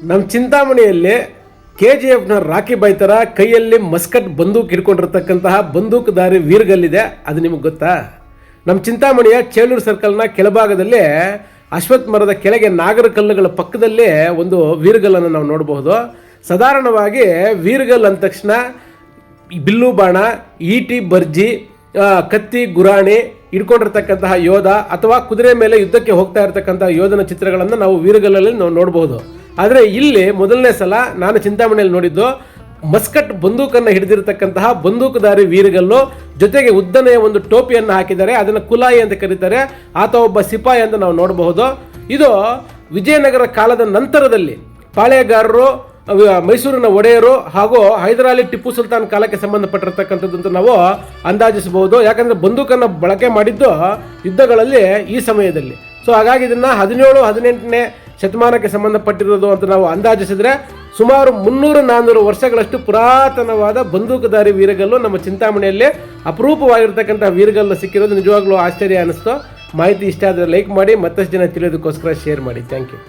ನಮ್ಮ ಚಿಂತಾಮಣಿಯಲ್ಲಿ KGFನ ರಾಕಿ ಬಾಯ್ ಥರ ಕೈಯಲ್ಲಿ ಮಸ್ಕಟ್ ಬಂದೂಕ್ ಹಿಡ್ಕೊಂಡಿರ್ತಕ್ಕಂತಹ ಬಂದೂಕುದಾರಿ ವೀರ್ಗಲ್ಲಿದೆ. ಅದು ನಿಮಗೆ ಗೊತ್ತಾ? ನಮ್ಮ ಚಿಂತಾಮಣಿಯ ಚೇಳೂರು ಸರ್ಕಲ್ನ ಕೆಳಭಾಗದಲ್ಲಿ ಅಶ್ವತ್ಥ ಮರದ ಕೆಳಗೆ ನಾಗರ ಕಲ್ಲುಗಳ ಪಕ್ಕದಲ್ಲೇ ಒಂದು ವೀರ್ಗಲ್ಲನ್ನು ನಾವು ನೋಡಬಹುದು. ಸಾಧಾರಣವಾಗಿ ವೀರ್ಗಲ್ ಅಂದ ತಕ್ಷಣ ಬಿಲ್ಲು ಬಾಣ, ಈಟಿ, ಬರ್ಜಿ, ಕತ್ತಿ, ಗುರಾಣಿ ಹಿಡ್ಕೊಂಡಿರ್ತಕ್ಕಂತಹ ಯೋಧ ಅಥವಾ ಕುದುರೆ ಮೇಲೆ ಯುದ್ಧಕ್ಕೆ ಹೋಗ್ತಾ ಇರತಕ್ಕಂತಹ ಯೋಧನ ಚಿತ್ರಗಳನ್ನು ನಾವು ವೀರ್ಗಲ್ಲಲ್ಲಿ ನಾವು ನೋಡಬಹುದು. ಆದರೆ ಇಲ್ಲಿ ಮೊದಲನೇ ಸಲ ನಾನು ಚಿಂತಾಮಣಿಯಲ್ಲಿ ನೋಡಿದ್ದು ಮಸ್ಕಟ್ ಬಂದೂಕನ್ನು ಹಿಡಿದಿರತಕ್ಕಂತಹ ಬಂದೂಕುದಾರಿ ವೀರ್ಗಲ್ಲು, ಜೊತೆಗೆ ಉದ್ದನೆಯ ಒಂದು ಟೋಪಿಯನ್ನು ಹಾಕಿದ್ದಾರೆ. ಅದನ್ನು ಕುಲಾಯಿ ಅಂತ ಕರೀತಾರೆ. ಆತ ಒಬ್ಬ ಸಿಪಾಯಿ ಅಂತ ನಾವು ನೋಡಬಹುದು. ಇದು ವಿಜಯನಗರ ಕಾಲದ ನಂತರದಲ್ಲಿ ಪಾಳೆಯಗಾರರು, ಮೈಸೂರಿನ ಒಡೆಯರು ಹಾಗೂ ಹೈದರಾಲಿ, ಟಿಪ್ಪು ಸುಲ್ತಾನ್ ಕಾಲಕ್ಕೆ ಸಂಬಂಧಪಟ್ಟಿರ್ತಕ್ಕಂಥದ್ದು ಅಂತ ನಾವು ಅಂದಾಜಿಸಬಹುದು. ಯಾಕಂದರೆ ಬಂದೂಕನ್ನು ಬಳಕೆ ಮಾಡಿದ್ದು ಯುದ್ಧಗಳಲ್ಲಿ ಈ ಸಮಯದಲ್ಲಿ. ಸೊ ಹಾಗಾಗಿ ಇದನ್ನು 17-18ನೇ ಶತಮಾನಕ್ಕೆ ಸಂಬಂಧಪಟ್ಟಿರೋದು ಅಂತ ನಾವು ಅಂದಾಜಿಸಿದ್ರೆ ಸುಮಾರು 300-400 ವರ್ಷಗಳಷ್ಟು ಪುರಾತನವಾದ ಬಂದೂಕುದಾರಿ ವೀರ್ಗಲ್ಲು ನಮ್ಮ ಚಿಂತಾಮಣಿಯಲ್ಲಿ ಅಪರೂಪವಾಗಿರ್ತಕ್ಕಂಥ ವೀರ್ಗಲ್ಲು ಸಿಕ್ಕಿರೋದು ನಿಜವಾಗ್ಲೂ ಆಶ್ಚರ್ಯ ಅನ್ನಿಸ್ತು. ಮಾಹಿತಿ ಇಷ್ಟ ಆದರೆ ಲೈಕ್ ಮಾಡಿ, ಮತ್ತಷ್ಟು ಜನ ತಿಳಿಯೋದಕ್ಕೋಸ್ಕರ ಶೇರ್ ಮಾಡಿ. Thank you.